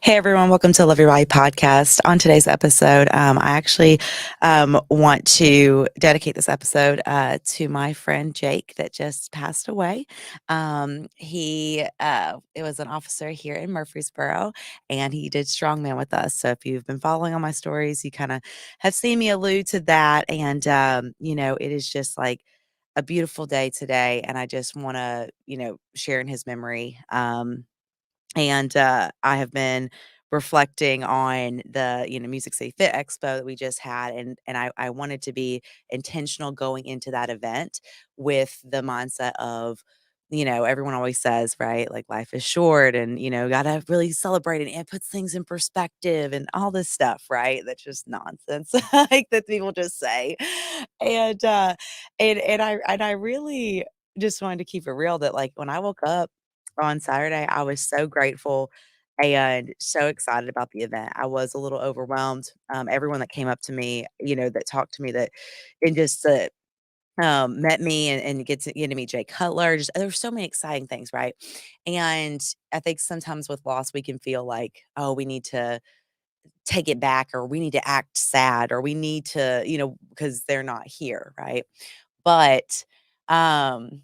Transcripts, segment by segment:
Hey everyone, welcome to LYB Podcast. On today's episode, I actually want to dedicate this episode to my friend Jake that just passed away. He it was an officer here in Murfreesboro, and he did strongman with us. So if you've been following on my stories, you kind of have seen me allude to that. And it is just like a beautiful day today, and I just want to share in his memory. And I have been reflecting on the, Music City Fit Expo that we just had, and I wanted to be intentional going into that event with the mindset of, everyone always says, right, like life is short and, gotta really celebrate it, and it puts things in perspective and all this stuff, right? That's just nonsense, like that people just say. And and I really just wanted to keep it real that like when I woke up on Saturday, I was so grateful and so excited about the event. I was a little overwhelmed. Everyone that came up to me, that talked to me that and just met me and get to meet Jay Cutler. Just there were so many exciting things, right? And I think sometimes with loss, we can feel like, oh, we need to take it back or we need to act sad or we need to, because they're not here, right? But um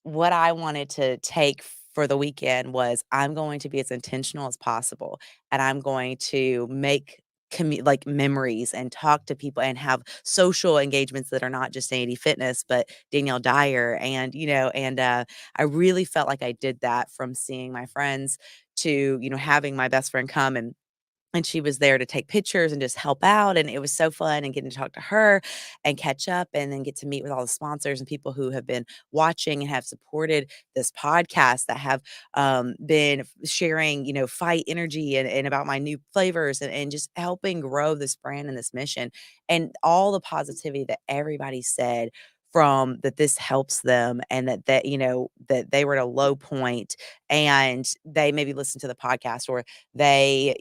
what I wanted to take for the weekend was I'm going to be as intentional as possible, and I'm going to make like memories and talk to people and have social engagements that are not just Sandy Fitness, but Danielle Dyer. And, I really felt like I did that from seeing my friends to, having my best friend come and she was there to take pictures and just help out, and it was so fun and getting to talk to her and catch up and then get to meet with all the sponsors and people who have been watching and have supported this podcast that have, been sharing, fight energy and about my new flavors and just helping grow this brand and this mission, and all the positivity that everybody said from that this helps them and that they were at a low point and they maybe listened to the podcast or they,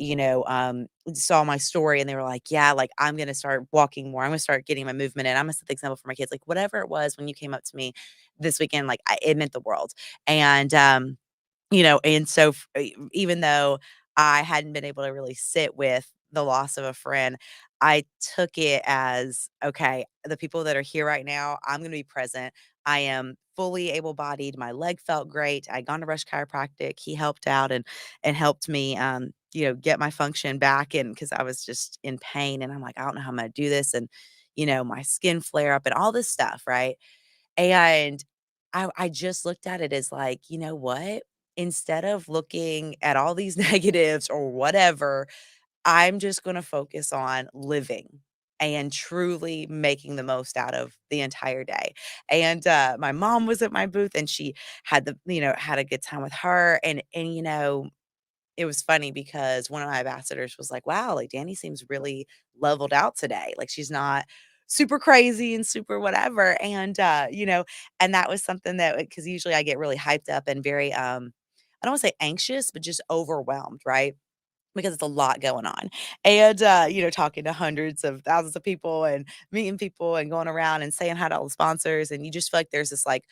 saw my story and they were like, "Yeah, like I'm gonna start walking more. I'm gonna start getting my movement in. I'm gonna set the example for my kids." Like whatever it was when you came up to me this weekend, like it meant the world. And and so even though I hadn't been able to really sit with the loss of a friend, I took it as okay, the people that are here right now, I'm going to be present. I am fully able-bodied. My leg felt great. I gone to Rush Chiropractic. He helped out and helped me get my function back and because I was just in pain and I'm like, I don't know how I'm gonna do this. And my skin flare up and all this stuff, right? And I just looked at it as like, you know what? Instead of looking at all these negatives or whatever, I'm just gonna focus on living and truly making the most out of the entire day. And, my mom was at my booth and she had had a good time with her and it was funny because one of my ambassadors was like, "Wow, like, Danny seems really leveled out today. Like, she's not super crazy and super whatever." And that was something that because usually I get really hyped up and very, I don't wanna say anxious, but just overwhelmed, right? Because it's a lot going on. And, talking to hundreds of thousands of people and meeting people and going around and saying hi to all the sponsors, and you just feel like there's this, like,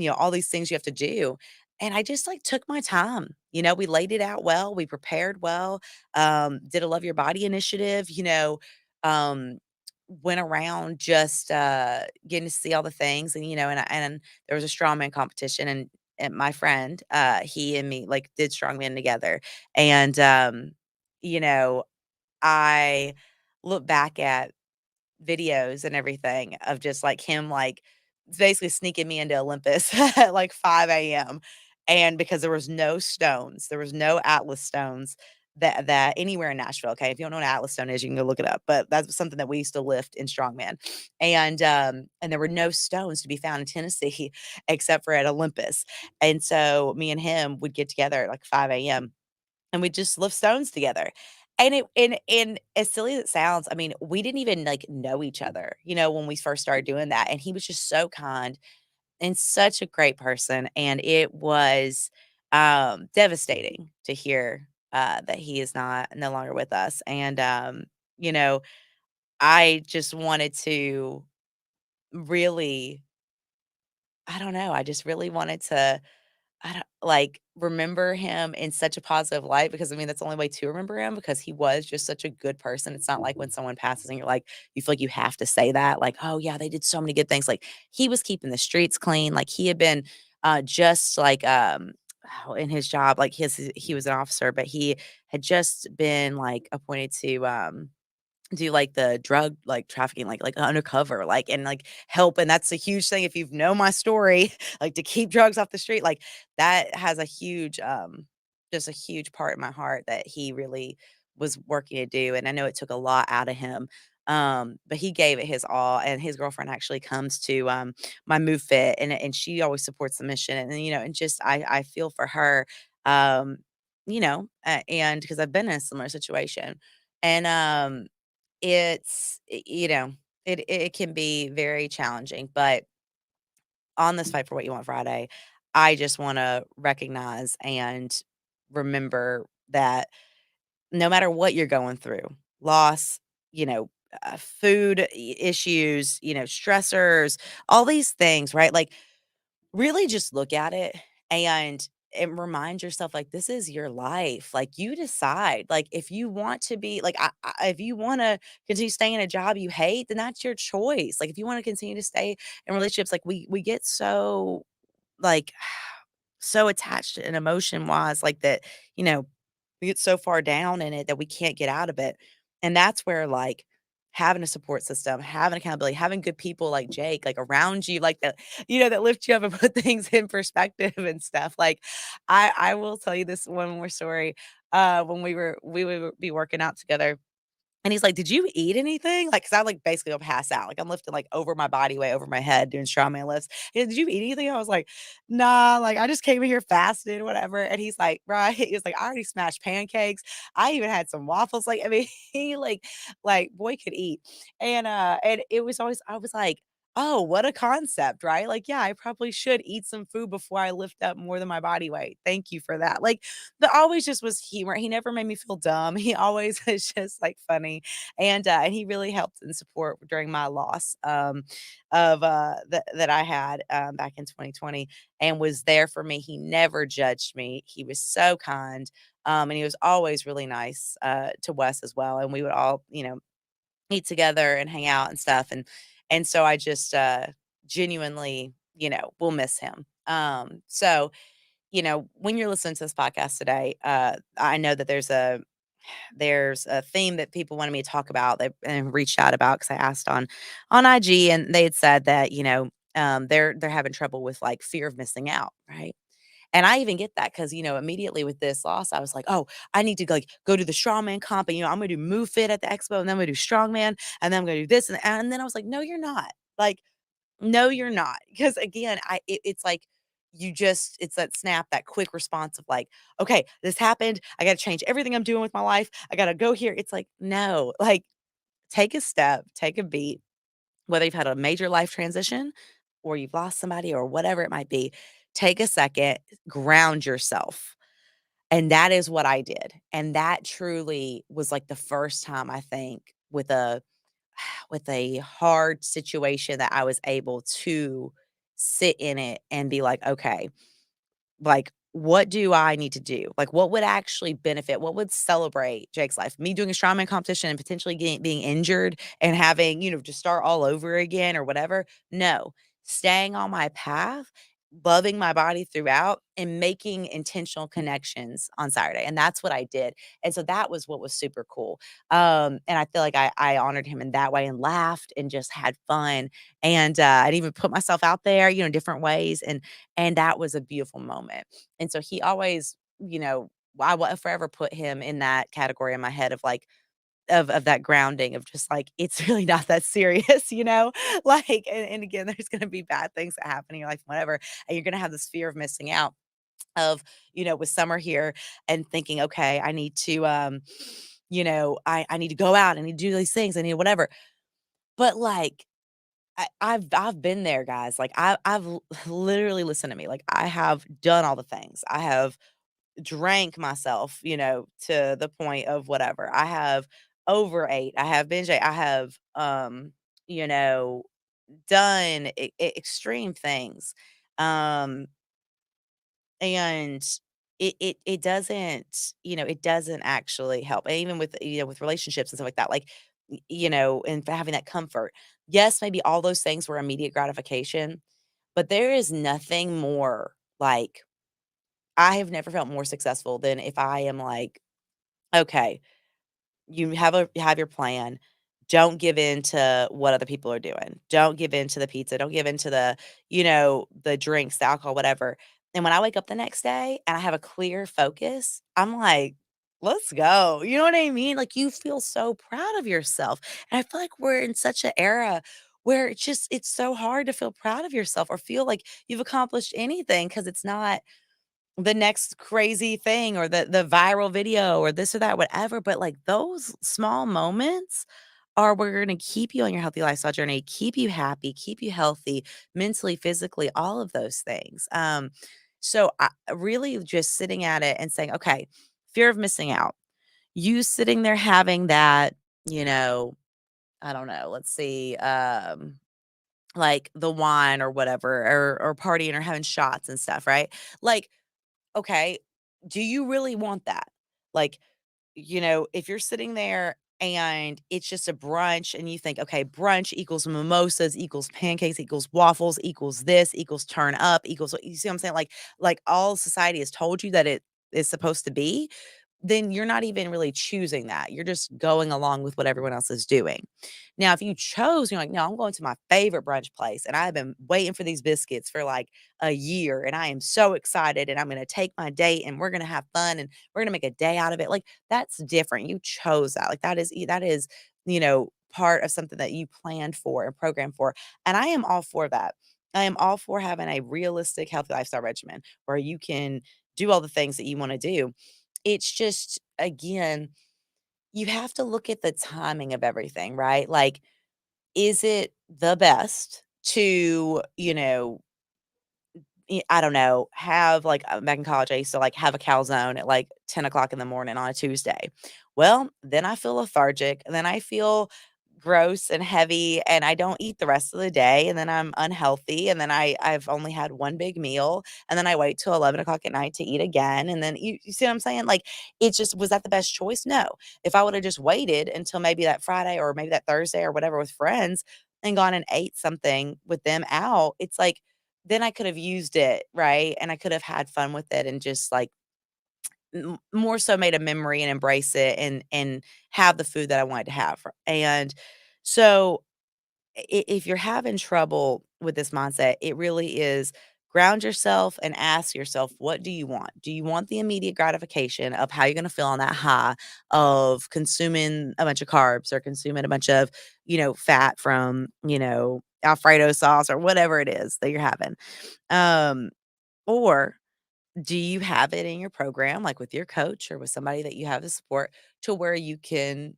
all these things you have to do. And I just, like, took my time. We laid it out well, we prepared well, did a Love Your Body initiative, um, went around just, getting to see all the things and there was a strongman competition and my friend, he and me, like, did strongman together. And, you know, I look back at videos and everything of just, like, him, like, basically sneaking me into Olympus at, like, 5 a.m. And because there was no stones, there was no Atlas stones that anywhere in Nashville, okay? If you don't know what an Atlas stone is, you can go look it up, but that's something that we used to lift in strongman. And there were no stones to be found in Tennessee except for at Olympus. And so me and him would get together at, like, 5 a.m and we just lift stones together. And as silly as it sounds, I mean, we didn't even like know each other, when we first started doing that. And he was just so kind and such a great person. And it was devastating to hear that he is not no longer with us. And you know, I just wanted to really, I don't know, I just really wanted to like, remember him in such a positive light because, I mean, that's the only way to remember him because he was just such a good person. It's not like when someone passes and you're like, you feel like you have to say that, like, "Oh, yeah, they did so many good things." Like, he was keeping the streets clean, like, he had been, just like, in his job, like, he was an officer, but he had just been, like, appointed to, do, like, the drug, like, trafficking, like, undercover, like, and, like, help, and that's a huge thing if you've know my story, like, to keep drugs off the street, like, that has a huge, just a huge part in my heart that he really was working to do, and I know it took a lot out of him, but he gave it his all, and his girlfriend actually comes to, my Move Fit, and she always supports the mission, and, and just I feel for her, um, and because 'cause I've been in a similar situation, and, it can be very challenging, but on this Fight for What You Want Friday, I just wanna recognize and remember that no matter what you're going through, loss, food issues, stressors, all these things, right? Like, really just look at it and remind yourself, like, this is your life. Like, you decide. Like, if you want to be like, if you want to continue staying in a job you hate, then that's your choice. Like, if you want to continue to stay in relationships, like we get so like so attached and emotion wise, like that, you know, we get so far down in it that we can't get out of it. And that's where like having a support system, having accountability, having good people like Jake, like around you, like that, that lift you up and put things in perspective and stuff. Like I will tell you this one more story. When we would be working out together and he's like, "Did you eat anything?" Like, 'cause I, like, basically will pass out. Like, I'm lifting, like, over my body weight, over my head, doing strongman lifts. He "Did you eat anything?" I was like, "Nah, like, I just came in here fasted, whatever." And he's like, "Right." He was like, "I already smashed pancakes. I even had some waffles." Like, I mean, he, boy could eat. And it was always I was like, "Oh, what a concept," right? Like, yeah, I probably should eat some food before I lift up more than my body weight. Thank you for that. Like, there always just was humor. He never made me feel dumb. He always was just, like, funny, and he really helped and support during my loss, that I had, back in 2020 and was there for me. He never judged me. He was so kind, and he was always really nice, to Wes as well, and we would all, eat together and hang out and stuff, and so I just, genuinely, will miss him. When you're listening to this podcast today, I know that there's a theme that people wanted me to talk about that and reached out about because I asked on IG and they had said that they're having trouble with like fear of missing out, right? And I even get that because immediately with this loss, I was like, oh, I need to like go to the strongman comp, and I'm gonna do Move Fit at the expo, and then I'm gonna do strongman, and then I'm gonna do this, and then I was like, no, you're not. Like no, you're not. Because again, it's like it's that snap, that quick response of like, okay, this happened. I got to change everything I'm doing with my life. I got to go here. It's like, no, like take a step, take a beat, whether you've had a major life transition or you've lost somebody or whatever it might be. Take a second, ground yourself. And that is what I did. And that truly was like the first time I think with a hard situation that I was able to sit in it and be like, "Okay, like, what do I need to do? Like, what would actually benefit? What would celebrate Jake's life? Me doing a strongman competition and potentially being injured and having, to start all over again or whatever? No. Staying on my path, loving my body throughout, and making intentional connections on Saturday. And that's what I did. And so that was what was super cool. And I feel like I honored him in that way and laughed and just had fun. And I'd even put myself out there, different ways. And that was a beautiful moment. And so he always, I will forever put him in that category in my head of like, of that grounding of just like, it's really not that serious, Like, and again, there's gonna be bad things that happen in your life, whatever, and you're gonna have this fear of missing out of, with summer here and thinking, okay, I need to, I need to go out, I need to do these things, I need whatever. But like, I've been there, guys. Like literally listen to me. Like I have done all the things. I have drank myself, to the point of whatever. I have overate. I have binge ate. I have, you know, done extreme things. Um, And it doesn't, it doesn't actually help. And even with, with relationships and stuff like that, like, and having that comfort. Yes, maybe all those things were immediate gratification, but there is nothing more like I have never felt more successful than if I am like, okay, you have your plan. Don't give in to what other people are doing. Don't give in to the pizza. Don't give in to the, the drinks, the alcohol, whatever. And when I wake up the next day and I have a clear focus, I'm like, let's go. You know what I mean? Like you feel so proud of yourself. And I feel like we're in such an era where it's so hard to feel proud of yourself or feel like you've accomplished anything because it's not the next crazy thing or the viral video or this or that, whatever, but, like, those small moments are where gonna keep you on your healthy lifestyle journey, keep you happy, keep you healthy, mentally, physically, all of those things. So I really just sitting at it and saying, "Okay, fear of missing out." You sitting there having that, you know, I don't know, let's see, like, the wine or whatever, or partying or having shots and stuff, right? Like, okay, do you really want that? Like, if you're sitting there and it's just a brunch and you think, okay, brunch equals mimosas, equals pancakes, equals waffles, equals this, equals turn up, equals, you see what I'm saying? Like all society has told you that it is supposed to be, then you're not even really choosing that. You're just going along with what everyone else is doing. Now, if you chose, you're like, no, I'm going to my favorite brunch place and I've been waiting for these biscuits for like a year and I am so excited and I'm going to take my date and we're going to have fun and we're going to make a day out of it. Like that's different. You chose that. Like that is, part of something that you planned for and programmed for. And I am all for that. I am all for having a realistic healthy lifestyle regimen where you can do all the things that you want to do. It's just, again, you have to look at the timing of everything, right? Like, is it the best to, I don't know, have like back in college, I used to like have a calzone at like 10 o'clock in the morning on a Tuesday. Well, then I feel lethargic, and then I feel gross and heavy, and I don't eat the rest of the day, and then I'm unhealthy, and then I've only had one big meal, and then I wait till 11 o'clock at night to eat again, and then you see what I'm saying? Like, it's just was that the best choice? No. If I would have just waited until maybe that Friday or maybe that Thursday or whatever with friends and gone and ate something with them out, it's like then I could have used it, right? And I could have had fun with it and just like more so made a memory and embrace it and have the food that I wanted to have. And so if you're having trouble with this mindset, it really is ground yourself and ask yourself, what do you want? Do you want the immediate gratification of how you're going to feel on that high of consuming a bunch of carbs or consuming a bunch of, fat from, Alfredo sauce or whatever it is that you're having? Um, or do you have it in your program, like with your coach or with somebody that you have the support to where you can,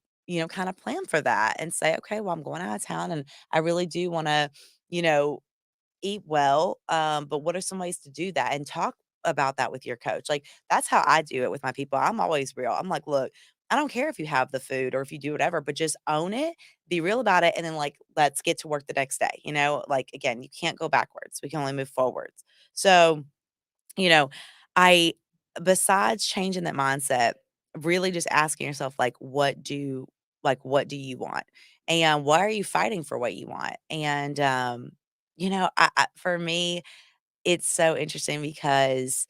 kind of plan for that and say, okay, well, I'm going out of town and I really do want to, you know, eat well. But what are some ways to do that? And talk about that with your coach. Like that's how I do it with my people. I'm always real. I'm like, look, I don't care if you have the food or if you do whatever, but just own it, be real about it, and then like let's get to work the next day. Like again, you can't go backwards. We can only move forwards. So you know, I besides changing that mindset, really just asking yourself, what do you want? And why are you fighting for what you want? And for me, it's so interesting because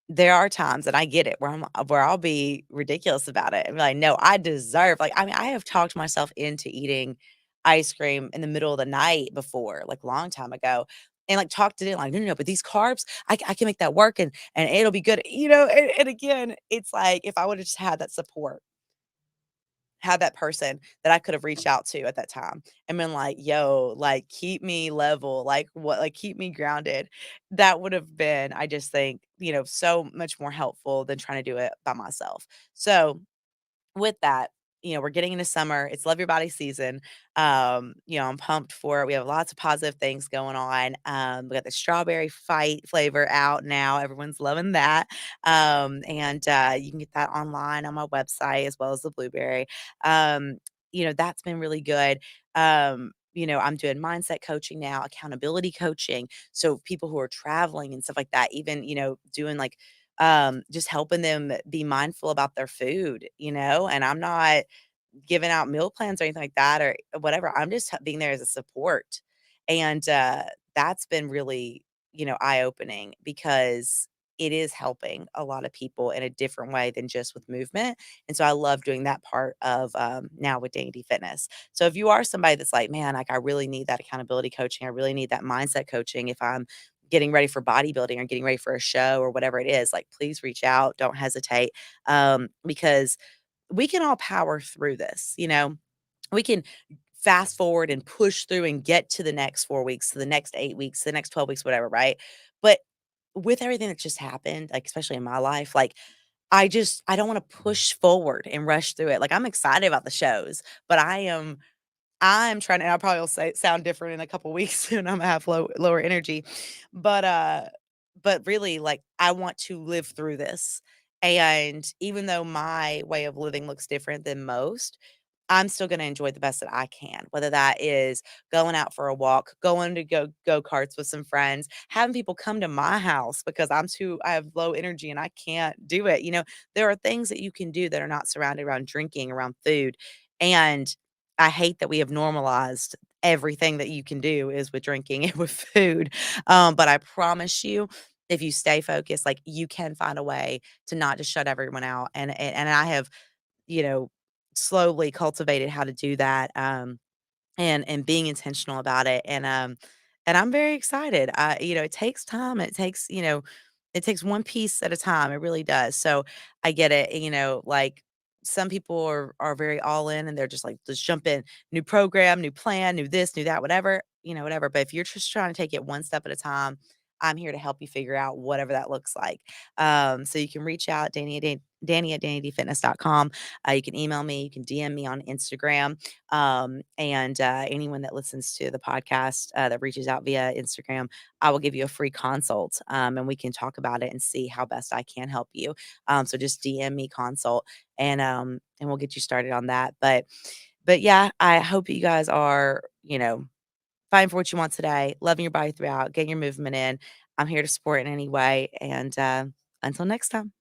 there are times, and I get it, where I'll be ridiculous about it and be like, "No, I deserve," like, I mean, I have talked myself into eating ice cream in the middle of the night before, like, long time ago, and, like, talked it in, like, "No, no, no, but these carbs, I can make that work and it'll be good," and again, it's like, if I would've just had that support, had that person that I could have reached out to at that time and been like, "Yo, like, keep me level, keep me grounded." That would have been, I just think, so much more helpful than trying to do it by myself. So with that, we're getting into summer. It's Love Your Body season. I'm pumped for it. We have lots of positive things going on. We got the strawberry fight flavor out now. Everyone's loving that. And you can get that online on my website as well as the blueberry. That's been really good. I'm doing mindset coaching now, accountability coaching. So people who are traveling and stuff like that, even, doing like, just helping them be mindful about their food, and I'm not giving out meal plans or anything like that or whatever. I'm just being there as a support. And that's been really, eye opening because it is helping a lot of people in a different way than just with movement. And so I love doing that part of now with Dani D Fitness. So if you are somebody that's like, man, like I really need that accountability coaching, I really need that mindset coaching if I'm getting ready for bodybuilding or getting ready for a show or whatever it is, like please reach out. Don't hesitate. Because we can all power through this, We can fast forward and push through and get to the next 4 weeks, to the next 8 weeks, to the next 12 weeks, whatever, right? But with everything that just happened, like, especially in my life, like, I don't wanna push forward and rush through it. Like, I'm excited about the shows, but I'm trying to, and I probably will say sound different in a couple weeks when Imma have lower energy, but, really, like, I want to live through this, and even though my way of living looks different than most, I'm still gonna enjoy the best that I can, whether that is going out for a walk, going to go-karts with some friends, having people come to my house because I have low energy and I can't do it, There are things that you can do that are not surrounded around drinking, around food, and I hate that we have normalized everything that you can do is with drinking and with food, but I promise you, if you stay focused, like, you can find a way to not just shut everyone out, and I have, you know, slowly cultivated how to do that, and being intentional about it, and I'm very excited. It takes time, it takes one piece at a time, it really does, so I get it, like, some people are very all in, and they're just like, "Let's jump in, new program, new plan, new this, new that," whatever, whatever, but if you're just trying to take it one step at a time, I'm here to help you figure out whatever that looks like. So you can reach out, Danny at DannyDFitness.com. You can email me, you can DM me on Instagram, and anyone that listens to the podcast that reaches out via Instagram, I will give you a free consult, and we can talk about it and see how best I can help you. So just DM me consult, and we'll get you started on that. But yeah, I hope you guys are, fighting for what you want today, loving your body throughout, getting your movement in. I'm here to support in any way, and until next time.